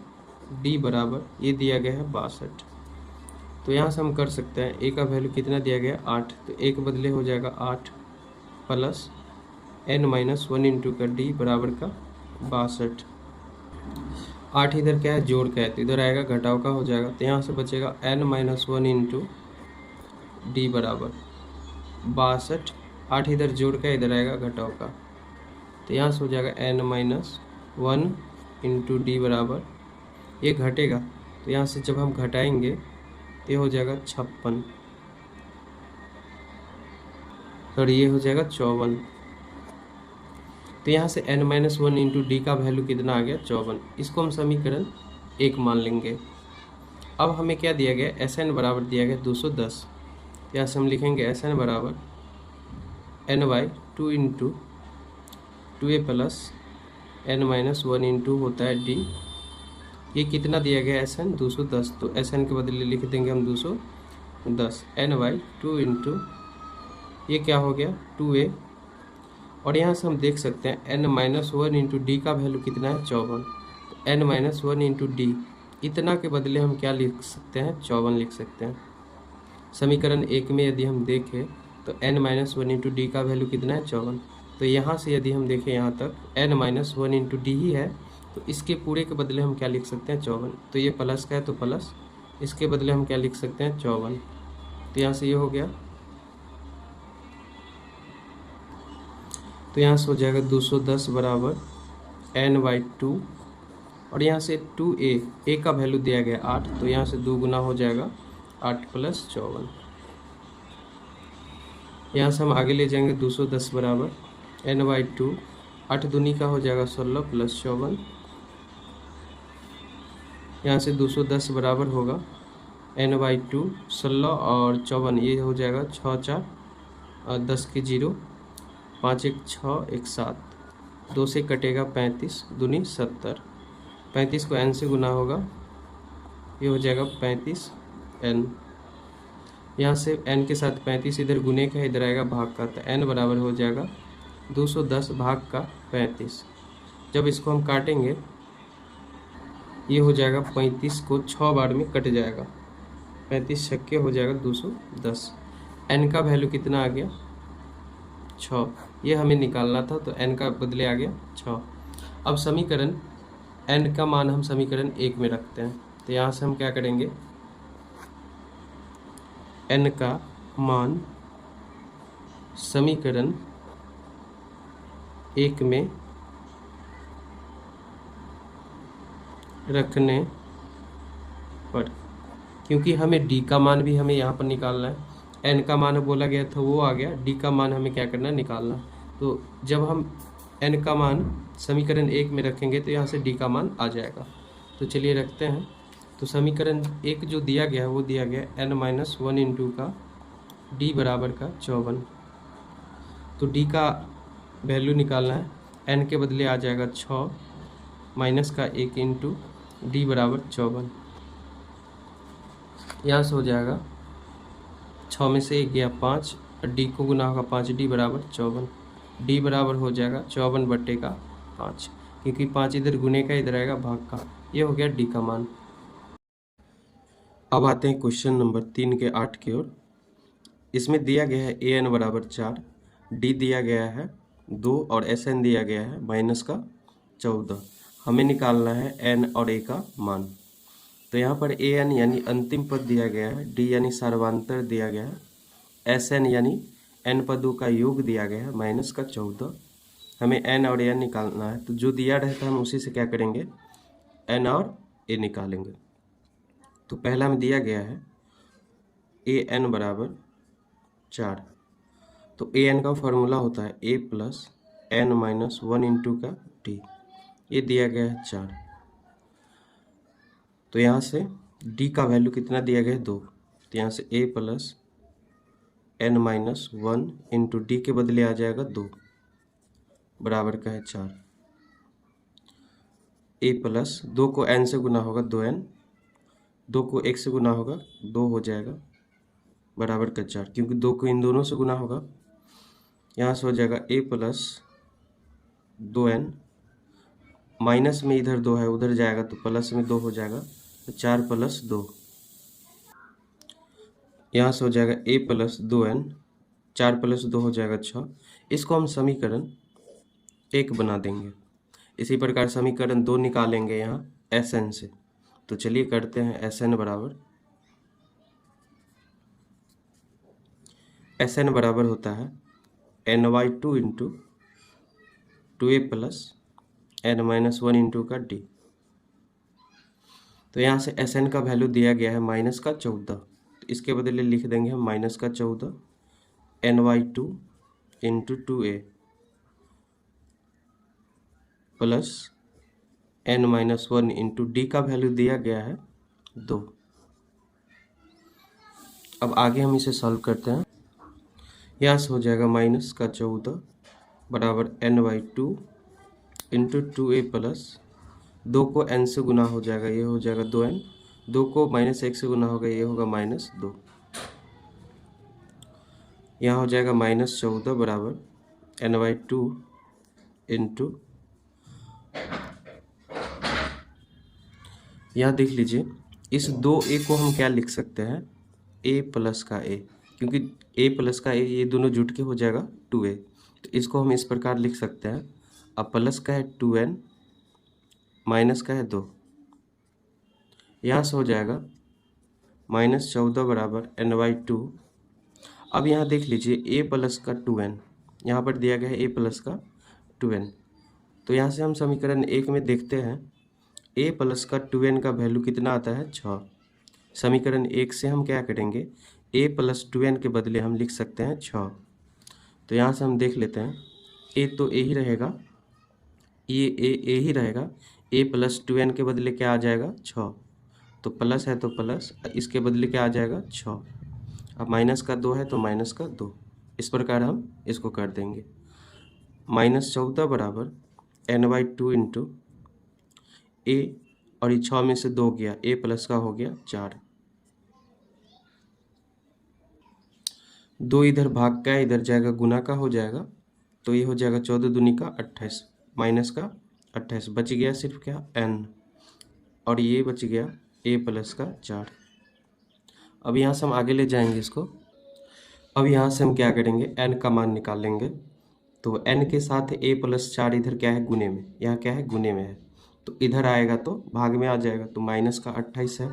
डी बराबर, ये दिया गया है 62। तो यहाँ से हम कर सकते हैं, ए का वैल्यू कितना दिया गया है 8, तो ए के बदले हो जाएगा 8 प्लस एन माइनस 1 इंटू का डी बराबर का 62। 8 इधर क्या है, जोड़ का है, तो इधर आएगा घटाव का हो जाएगा, तो यहाँ से बचेगा एन माइनस 1 इंटू डी बराबर 62। 8 इधर जोड़ का, इधर आएगा घटाव का, तो यहाँ से हो जाएगा एन माइनस 1 इंटू डी बराबर, ये घटेगा तो यहाँ से जब हम घटाएंगे तो ये हो जाएगा 56 और ये हो जाएगा 54। तो यहाँ से n माइनस 1 इंटू डी का वैल्यू कितना आ गया, 54। इसको हम समीकरण 1 मान लेंगे। अब हमें क्या दिया गया, एस एन बराबर दिया गया 210। यहाँ से हम लिखेंगे एस एन बराबर N by 2 into 2a plus N minus 1 into होता है डी। ये कितना दिया गया एस एन 210, तो एस एन के बदले लिख देंगे हम 210 एन बाई 2 इंटू, ये क्या हो गया 2a, और यहाँ से हम देख सकते हैं एन माइनस 1 इंटू डी का वैल्यू कितना है 54। तो एन माइनस 1 इंटू डी, इतना के बदले हम क्या लिख सकते हैं, 54 लिख सकते हैं। समीकरण 1 में यदि हम देखें तो एन माइनस 1 इंटू डी का वैल्यू कितना है 54। तो यहाँ से यदि हम देखें यहाँ तक एन माइनस 1 इंटू डी ही है, तो इसके पूरे के बदले हम क्या लिख सकते हैं 54। तो ये प्लस का है तो प्लस, इसके बदले हम क्या लिख सकते हैं 54। तो यहाँ से ये हो गया, तो यहाँ से हो जाएगा 210 बराबर n बाई 2, और यहाँ से 2a, ए का वैल्यू दिया गया 8, तो यहाँ से 2 गुना हो जाएगा 8 प्लस 54। यहाँ से हम आगे ले जाएंगे 210 बराबर n बाई 2, 8 दूनी का हो जाएगा 16 प्लस 54। यहाँ से 210 बराबर होगा n बाई 2, 16 और 54, ये हो जाएगा 6 4 और 10 के 0, 5 1 6 1 7, 2 से कटेगा 35 दूनी 70, 35 को n से गुना होगा, ये हो जाएगा 35n। यहाँ से n के साथ 35 इधर गुने का, इधर आएगा भाग का, तो n बराबर हो जाएगा 210 भाग का 35। जब इसको हम काटेंगे ये हो जाएगा 35 को 6 बार में कट जाएगा, 35 छक्के हो जाएगा 210। n का वैल्यू कितना आ गया 6, ये हमें निकालना था, तो n का बदले आ गया 6। अब समीकरण n का मान हम समीकरण 1 में रखते हैं, तो यहाँ से हम क्या करेंगे, n का मान समीकरण 1 में रखने पर, क्योंकि हमें d का मान भी हमें यहाँ पर निकालना है, n का मान बोला गया था वो आ गया, d का मान हमें क्या करना है, निकालना। तो जब हम n का मान समीकरण 1 में रखेंगे तो यहाँ से d का मान आ जाएगा। तो चलिए रखते हैं। तो समीकरण 1 जो दिया गया है वो दिया गया n माइनस 1 इंटू का d बराबर का 54। तो d का वैल्यू निकालना है, n के बदले आ जाएगा 6 माइनस का 1 इंटू डी बराबर 54। यहाँ से हो जाएगा 6 में से 1 गया 5, और डी को गुना होगा 5, डी बराबर 54। डी बराबर हो जाएगा 54 बट्टे का 5, क्योंकि 5 इधर गुने का, इधर आएगा भाग का, ये हो गया डी का मान। अब आते हैं क्वेश्चन नंबर 3 के 8 की ओर। इसमें दिया गया है ए एन बराबर 4, डी दिया गया है 2 और एस एन दिया गया है माइनस का 14। हमें निकालना है एन और ए का मान। तो यहाँ पर ए एन यानी अंतिम पद दिया गया है, डी यानी सर्वांतर दिया गया है, एस एन यानी एन पदों का योग दिया गया है माइनस का 14। हमें एन और एन निकालना है, तो जो दिया रहता है हम उसी से क्या करेंगे, एन और ए निकालेंगे। तो पहला में दिया गया है ए एन बराबर 4, तो ए एन का फॉर्मूला होता है ए प्लस एन माइनस 1 इंटू का डी, ये दिया गया है 4। तो यहाँ से डी का वैल्यू कितना दिया गया है 2, तो यहाँ से a plus n minus 1 into D के बदले आ जाएगा 2 बराबर का है 4। a प्लस 2 को n से गुना होगा 2n, 2 को 1 से गुना होगा 2 हो जाएगा बराबर का 4, क्योंकि 2 को इन दोनों से गुना होगा। यहाँ से हो जाएगा a प्लस 2n, माइनस में इधर 2 है उधर जाएगा तो प्लस में 2 हो जाएगा, तो 4 प्लस 2। यहाँ से हो जाएगा a प्लस 2n, 4 प्लस 2 हो जाएगा 6। इसको हम समीकरण 1 बना देंगे। इसी प्रकार समीकरण 2 निकालेंगे यहाँ Sn से। तो चलिए करते हैं। Sn बराबर होता है ny2 into 2a plus n minus 1 into का d। तो यहाँ से Sn का वैल्यू दिया गया है -14, तो इसके बदले लिख देंगे हम -14 ny2 into 2a plus n minus 1 into D का वैल्यू दिया गया है 2। अब आगे हम इसे सॉल्व करते हैं। यहाँ से हो जाएगा -14 बराबर n/2 इंटू 2a प्लस 2 को n से गुना हो जाएगा, ये हो जाएगा 2n, 2 को -1 से गुना होगा, ये होगा -2। यहाँ हो जाएगा -14 बराबर n/2 इंटू, यहाँ देख लीजिए इस 2a को हम क्या लिख सकते हैं, a प्लस का a, क्योंकि a प्लस का a ये दोनों जुट के हो जाएगा 2a, तो इसको हम इस प्रकार लिख सकते हैं। अब प्लस का है 2n, माइनस का है 2, यहाँ से हो जाएगा -14 बराबर n/2। अब यहाँ देख लीजिए a प्लस का 2n, यहाँ पर दिया गया है a प्लस का 2n, तो यहाँ से हम समीकरण 1 में देखते हैं a प्लस का 2n का वैल्यू कितना आता है 6। समीकरण 1 से हम क्या करेंगे, a प्लस 2n के बदले हम लिख सकते हैं 6। तो यहाँ से हम देख लेते हैं a तो a ही रहेगा, ये a ही रहेगा, a प्लस 2n के बदले क्या आ जाएगा 6, तो प्लस है तो प्लस, इसके बदले क्या आ जाएगा 6। अब माइनस का 2 है तो माइनस का 2, इस प्रकार हम इसको कर देंगे। -14 बराबर n/2 इंटू a, और ये 6 में से 2 गया, a प्लस का हो गया 4, 2 इधर भाग का इधर जाएगा गुना का हो जाएगा, तो ये हो जाएगा 14 दूनी का 28, माइनस का 28, बच गया सिर्फ क्या n, और ये बच गया a प्लस का 4। अब यहाँ से हम आगे ले जाएंगे इसको। अब यहाँ से हम क्या करेंगे, n का मान निकालेंगे। तो n के साथ a प्लस 4 इधर क्या है गुने में, यहाँ क्या है गुने में है, तो इधर आएगा तो भाग में आ जाएगा, तो माइनस का 28 है।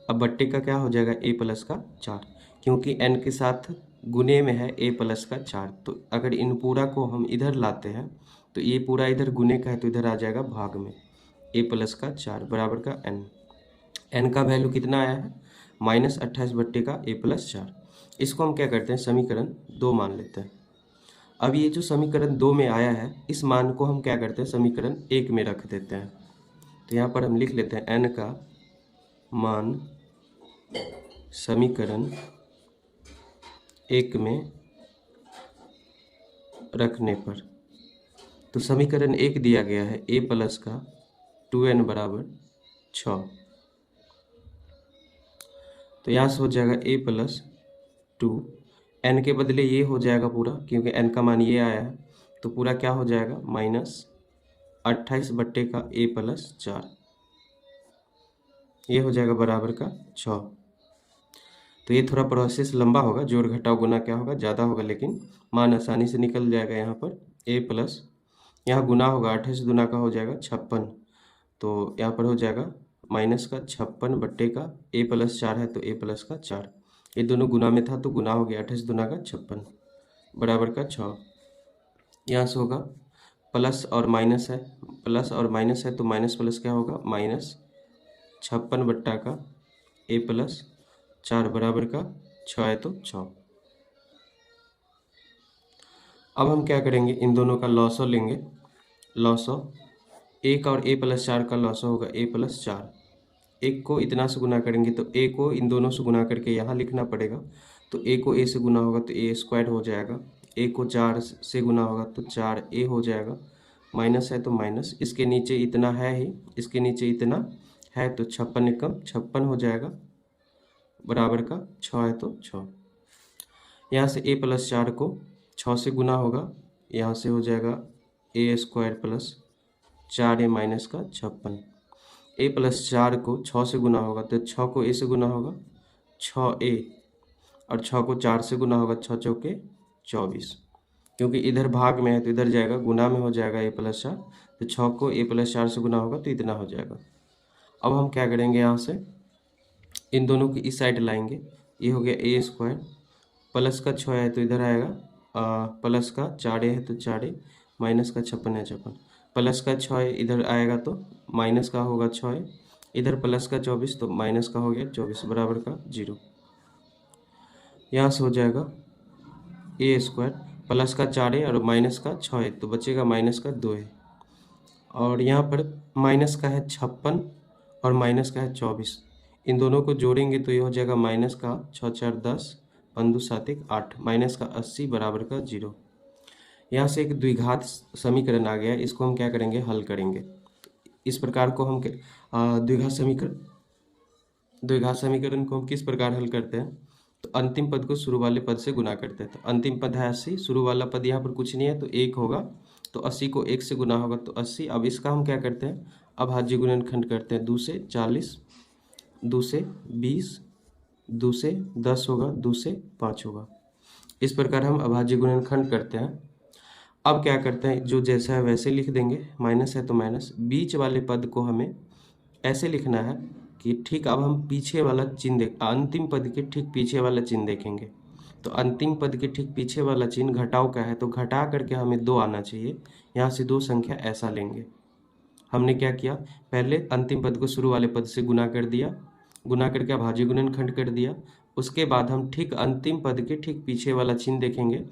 अब बट्टे का क्या हो जाएगा a प्लस का 4, क्योंकि n के साथ गुने में है a प्लस का 4, तो अगर इन पूरा को हम इधर लाते हैं तो ये पूरा इधर गुने का है तो इधर आ जाएगा भाग में, a प्लस का 4 बराबर का n का वैल्यू कितना आया है -28 बट्टे का a प्लस 4। इसको हम क्या करते हैं, समीकरण 2 मान लेते हैं। अब ये जो समीकरण 2 में आया है, इस मान को हम क्या करते हैं, समीकरण 1 में रख देते हैं। तो यहाँ पर हम लिख लेते हैं n का मान समीकरण 1 में रखने पर, तो समीकरण 1 दिया गया है a प्लस का 2n बराबर 6, तो यहाँ से हो जाएगा a प्लस 2, n के बदले ये हो जाएगा पूरा, क्योंकि n का मान ये आया है, तो पूरा क्या हो जाएगा -28 बट्टे का a प्लस 4, ये हो जाएगा बराबर का 6। तो ये थोड़ा प्रोसेस लंबा होगा, जोड़ घटाव गुना क्या होगा ज़्यादा होगा, लेकिन मान आसानी से निकल जाएगा। यहाँ पर a प्लस, यहाँ गुना होगा 28 गुना का हो जाएगा 56, तो यहाँ पर हो जाएगा माइनस का 56 बट्टे का a प्लस 4 है तो a प्लस का 4, ये दोनों गुना में था तो गुना हो गया 28 गुना का 56 बराबर का 6। यहाँ से होगा प्लस और माइनस है, प्लस और माइनस है तो माइनस प्लस क्या होगा -56 बट्टा का a प्लस 4 बराबर का 6 है तो 6। अब हम क्या करेंगे, इन दोनों का लॉसो लेंगे। लॉसो 1 और a प्लस 4 का लॉसो होगा a प्लस 4, 1 को इतना से गुना करेंगे तो a को इन दोनों से गुना करके यहाँ लिखना पड़ेगा। तो a को a से गुना होगा तो a स्क्वायर हो जाएगा। a को 4 से गुना होगा तो 4a हो जाएगा। माइनस है तो माइनस, इसके नीचे इतना है ही, इसके नीचे इतना है तो 56 एकम 56 हो जाएगा, बराबर का 6 है तो 6। यहाँ से a प्लस 4 को 6 से गुना होगा, यहाँ से हो जाएगा a square plus 4a minus का 56। a प्लस 4 को 6 से गुना होगा तो 6 को a से गुना होगा 6a, और 6 को 4 से गुना होगा 6 चौके 24, क्योंकि इधर भाग में है तो इधर जाएगा, गुना में हो जाएगा a प्लस 4, तो 6 को a प्लस 4 से गुना होगा तो इतना हो जाएगा। अब हम क्या करेंगे, यहाँ से इन दोनों की इस साइड लाएंगे। ये हो गया a स्क्वायर, प्लस का 6 है तो इधर आएगा प्लस का 4a है तो 4a, माइनस का 56 है 56, प्लस का 6 है इधर आएगा तो माइनस का होगा 6 है, इधर प्लस का 24 तो माइनस का हो गया 24, बराबर का 0। यहाँ से हो जाएगा a स्क्वायर प्लस का 4a और माइनस का 6 है तो बचेगा माइनस का 2 है, और यहाँ पर माइनस का है 56 और माइनस का है 24, इन दोनों को जोड़ेंगे तो ये हो जाएगा माइनस का 6 4 10, 5 2 7 1 8, माइनस का 80 बराबर का 0। यहाँ से एक द्विघात समीकरण आ गया, इसको हम क्या करेंगे, हल करेंगे। इस प्रकार को हम द्विघात समीकरण को हम किस प्रकार हल करते हैं, तो अंतिम पद को शुरू वाले पद से गुना करते हैं। तो अंतिम पद है 80, शुरू वाला पद यहाँ पर कुछ नहीं है तो 1 होगा, तो 80 को 1 से गुना होगा तो 80। अब इसका हम क्या करते हैं, अभाज्य गुणनखंड करते हैं। 2 से 40, 2 से 20, 2 से 10 होगा, 2 से 5 होगा। इस प्रकार हम अभाज्य गुणनखंड करते हैं। अब क्या करते हैं, जो जैसा है वैसे लिख देंगे, माइनस है तो माइनस, बीच वाले पद को हमें ऐसे लिखना है कि ठीक अब हम पीछे वाला चिन्ह अंतिम पद के ठीक पीछे वाला चिन्ह देखेंगे। तो अंतिम पद के ठीक पीछे वाला चिन्ह घटाव का है, तो घटा करके हमें 2 आना चाहिए। यहाँ से 2 संख्या ऐसा लेंगे। हमने क्या किया, पहले अंतिम पद को शुरू वाले पद से गुना कर दिया, गुना करके अभाज्य गुणनखंड कर दिया। उसके बाद हम ठीक अंतिम पद के ठीक पीछे वाला चिन्ह देखेंगे,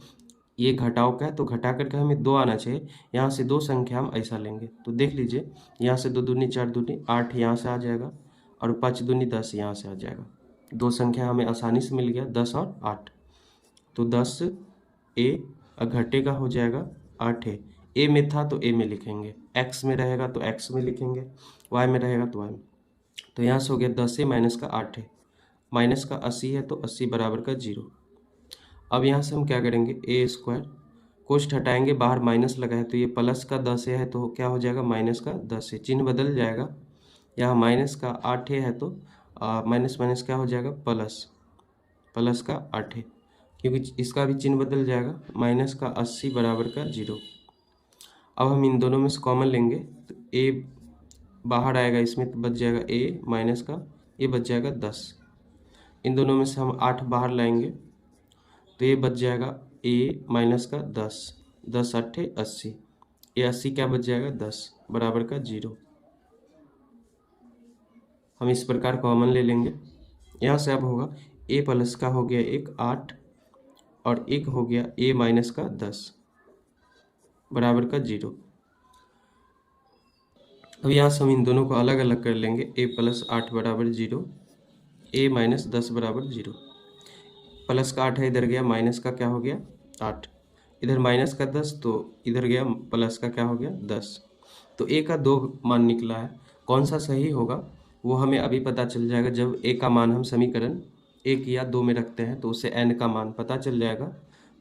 ये घटाव का है तो घटा करके हमें 2 आना चाहिए। यहाँ से 2 संख्या हम ऐसा लेंगे, तो देख लीजिए, यहाँ से 2 दूनी 4 दूनी 8 यहाँ से आ जाएगा, और 5 दूनी 10 यहाँ से आ जाएगा। 2 संख्या हमें आसानी से मिल गया, 10 और 8। तो 10 a घटेगा हो जाएगा 8 है, a में था तो a में लिखेंगे, x में रहेगा तो x में लिखेंगे, y में रहेगा तो y में। तो यहाँ से हो गया 10 है माइनस का 8 है, माइनस का 80 है तो 80 बराबर का 0। अब यहाँ से हम क्या करेंगे, a स्क्वायर कोष्ठ हटाएंगे, बाहर माइनस लगा है तो ये प्लस का 10 है तो क्या हो जाएगा, माइनस का 10 है, चिन्ह बदल जाएगा। यहाँ माइनस का 8 है तो माइनस माइनस क्या हो जाएगा, प्लस का 8 है, क्योंकि इसका भी चिन्ह बदल जाएगा, माइनस का 80 बराबर का 0। अब हम इन दोनों में से कॉमन लेंगे तो a बाहर आएगा, इसमें तो बच जाएगा a माइनस का, ये बच जाएगा 10। इन दोनों में से हम 8 बाहर लाएंगे तो ये बच जाएगा a माइनस का 10, 10 8 80, ये 80 क्या बच जाएगा, 10 बराबर का 0। हम इस प्रकार कॉमन ले लेंगे। यहाँ से अब होगा a प्लस का हो गया 1 8, और 1 हो गया a माइनस का 10 बराबर का 0। अब यहाँ से हम इन दोनों को अलग अलग कर लेंगे, a प्लस 8 बराबर 0, a माइनस 10 बराबर 0। प्लस का 8 है इधर गया, माइनस का क्या हो गया 8, इधर माइनस का 10 तो इधर गया प्लस का क्या हो गया 10। तो a का 2 मान निकला है, कौन सा सही होगा वो हमें अभी पता चल जाएगा। जब a का मान हम समीकरण 1 या 2 में रखते हैं तो उससे n का मान पता चल जाएगा।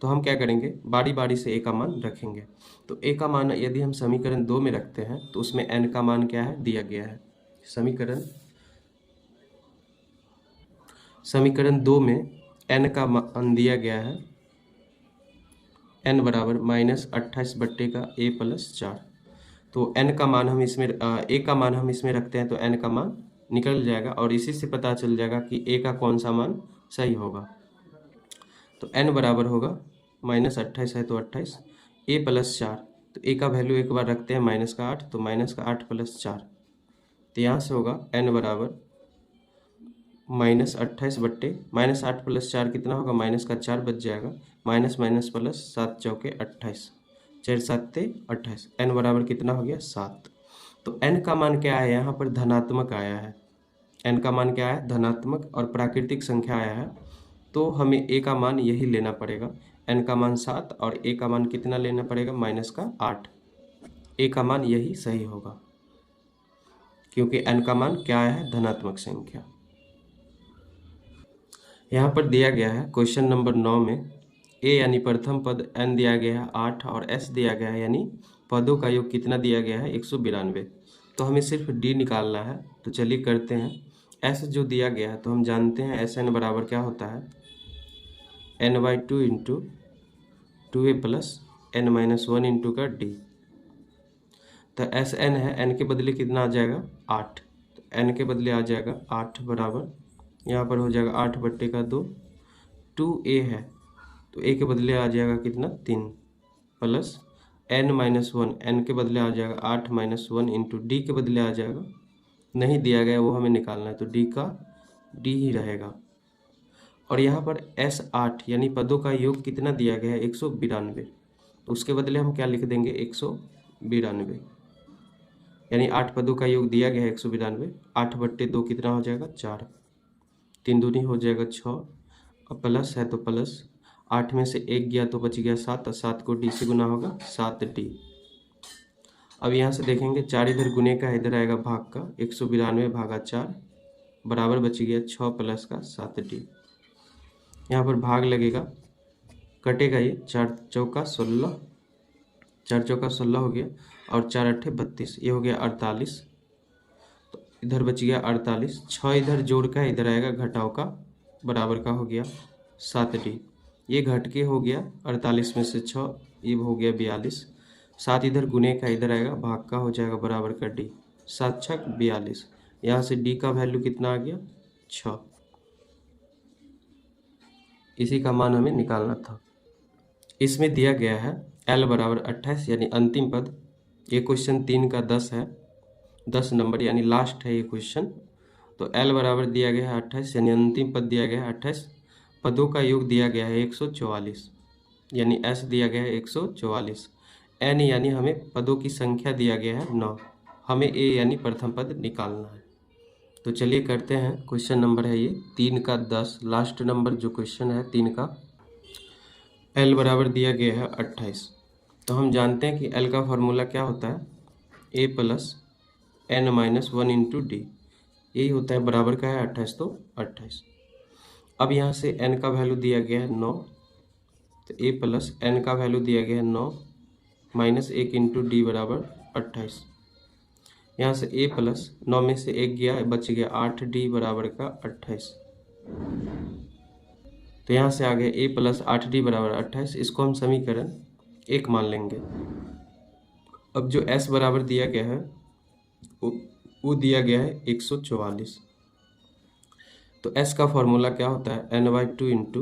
तो हम क्या करेंगे, बारी बारी से a का मान रखेंगे। तो a का मान यदि हम समीकरण 2 में रखते हैं तो उसमें n का मान क्या है, दिया गया है। समीकरण 2 में n का मान दिया गया है, n बराबर -28 बट्टे का a प्लस 4। तो n का मान हम इसमें a का मान हम इसमें रखते हैं तो n का मान निकल जाएगा, और इसी से पता चल जाएगा कि a का कौन सा मान सही होगा। तो n बराबर होगा -28 है तो 28, a प्लस 4, तो a का वैल्यू एक बार रखते हैं माइनस का 8, तो माइनस का 8 प्लस 4, तो यहाँ से होगा n बराबर -28 बट्टे -8 प्लस 4 कितना होगा, माइनस का 4 बच जाएगा, माइनस माइनस प्लस 7 चौके 28, 4 7 28, n बराबर कितना हो गया 7। तो n का मान क्या है, यहाँ पर धनात्मक आया है, n का मान क्या है धनात्मक और प्राकृतिक संख्या आया है, तो हमें a का मान यही लेना पड़ेगा। n का मान 7 और a का मान कितना लेना पड़ेगा -8। a का मान यही सही होगा क्योंकि n का मान क्या है धनात्मक संख्या। यहाँ पर दिया गया है क्वेश्चन नंबर 9 में a यानी प्रथम पद n दिया गया है 8 और s दिया गया है यानी पदों का योग कितना दिया गया है 192। तो हमें सिर्फ d निकालना है, तो चलिए करते हैं। s जो दिया गया है तो हम जानते हैं Sn बराबर क्या होता है n/2 into 2a plus n-1 into का d। तो Sn है, n के बदले कितना आ जाएगा 8, तो n के बदले आ जाएगा 8 बराबर यहाँ पर हो जाएगा 8/2। 2a है तो a के बदले आ जाएगा कितना 3 प्लस n-1, n के बदले आ जाएगा 8 - 1 इंटू d के बदले आ जाएगा नहीं दिया गया वो हमें निकालना है, तो d का d ही रहेगा। और यहाँ पर S8 यानी पदों का योग कितना दिया गया है 192, तो उसके बदले हम क्या लिख देंगे 192 यानी 8 पदों का योग दिया गया है 192। 8/2 कितना हो जाएगा 4, 3 दूनी हो जाएगा 6 और प्लस है तो प्लस 8 में से 1 गया तो बच गया 7 और 7 को d से गुना होगा 7d। अब यहाँ से देखेंगे 4 इधर गुने का इधर आएगा भाग का 192 भागा 4 बराबर बच गया 6 प्लस का 7d। यहाँ पर भाग लगेगा कटेगा ये 4 चौका 16, 4 चौका 16 हो गया और 4 अट्ठे 32, ये हो गया 48। तो इधर बच गया 48, 6 इधर जोड़ का इधर आएगा घटाव का बराबर का हो गया 7d। ये घट के हो गया 48 में से 6 ये हो गया 42, 7 इधर गुने का इधर आएगा भाग का हो जाएगा बराबर का d, 7 छक 42। यहाँ से d का वैल्यू कितना आ गया 6, इसी का मान हमें निकालना था। इसमें दिया गया है l बराबर 28 यानी अंतिम पद। ये क्वेश्चन 3 का 10 है, 10 नंबर यानी लास्ट है ये क्वेश्चन। तो l बराबर दिया गया है 28 यानी अंतिम पद दिया गया है 28, पदों का योग दिया गया है 144 यानी s दिया गया है 144, n यानी हमें पदों की संख्या दिया गया है 9, हमें a यानी प्रथम पद निकालना है। तो चलिए करते हैं। क्वेश्चन नंबर है ये 3 का 10, लास्ट नंबर जो क्वेश्चन है 3 का। l बराबर दिया गया है 28, तो हम जानते हैं कि l का फॉर्मूला क्या होता है a plus n-1 into D, यही होता है बराबर का है 28, तो 28। अब यहाँ से n का वैल्यू दिया गया है 9, तो a प्लस n का वैल्यू दिया गया है 9 -1 इंटू डी बराबर 28। यहाँ से a प्लस 9 में से 1 गया बच गया 8d बराबर का 28। तो यहाँ से आ गया a प्लस 8d बराबर 28, इसको हम समीकरण 1 मान लेंगे। अब जो s बराबर दिया गया है वो दिया गया है 144। तो s का फॉर्मूला क्या होता है n/2 into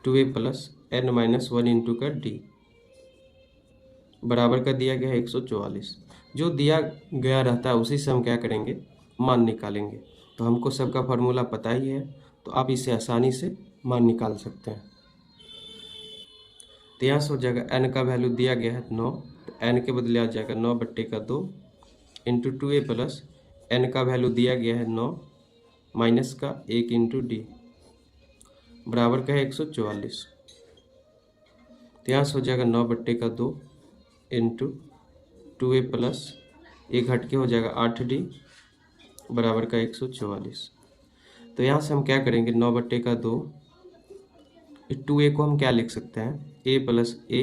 2a plus n-1 into का d बराबर का दिया गया है 144। जो दिया गया रहता है उसी से हम क्या करेंगे मान निकालेंगे। तो हमको सबका फॉर्मूला पता ही है, तो आप इसे आसानी से मान निकाल सकते हैं। तो यहाँ से हो जाएगा n का वैल्यू दिया गया है 9, तो n के बदले आ जाएगा 9/2 इंटू 2a प्लस n का वैल्यू दिया गया है 9 माइनस का 1 इंटू डी बराबर का है 144। तो यहाँ से हो जाएगा 9/2 इंटू 2a प्लस एक घट के हो जाएगा 8d बराबर का 144। तो यहाँ से हम क्या करेंगे 9/2, 2a को हम क्या लिख सकते हैं a प्लस a,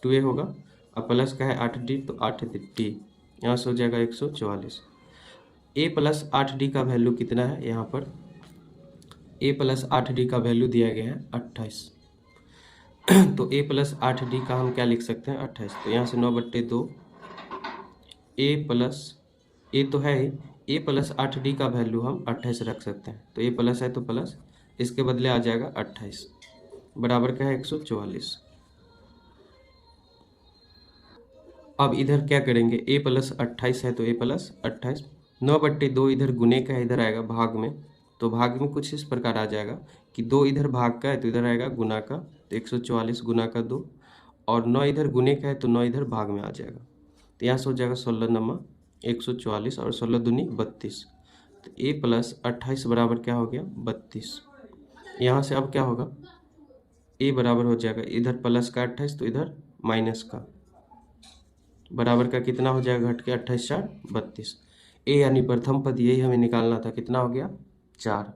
2a होगा और प्लस का है 8d तो 8d, यहाँ से हो जाएगा 144। a प्लस 8d का वैल्यू कितना है, यहाँ पर a प्लस 8d का वैल्यू दिया गया है 28। तो a प्लस 8d का हम क्या लिख सकते हैं 28। तो यहाँ से 9/2 a प्लस a तो है ही, a प्लस 8d का वैल्यू हम 28 रख सकते हैं। तो a प्लस है तो प्लस, इसके बदले आ जाएगा 28 बराबर का है 144। अब इधर क्या करेंगे a प्लस 28 है तो a प्लस 28, 9/2 इधर गुने का इधर आएगा भाग में, तो भाग में कुछ इस प्रकार आ जाएगा कि 2 इधर भाग का है तो इधर आएगा गुना का, तो 144 गुना का 2, और 9 इधर गुने का है तो 9 इधर भाग में आ जाएगा। तो यहाँ से हो जाएगा 16 नमा 144 और 16 दूनी 32, तो a प्लस 28 बराबर क्या हो गया 32। यहाँ से अब क्या होगा a बराबर हो जाएगा इधर प्लस का 28 तो इधर माइनस का, बराबर का कितना हो जाएगा घट के 28 4 32। ए यानी प्रथम पद यही हमें निकालना था, कितना हो गया 4।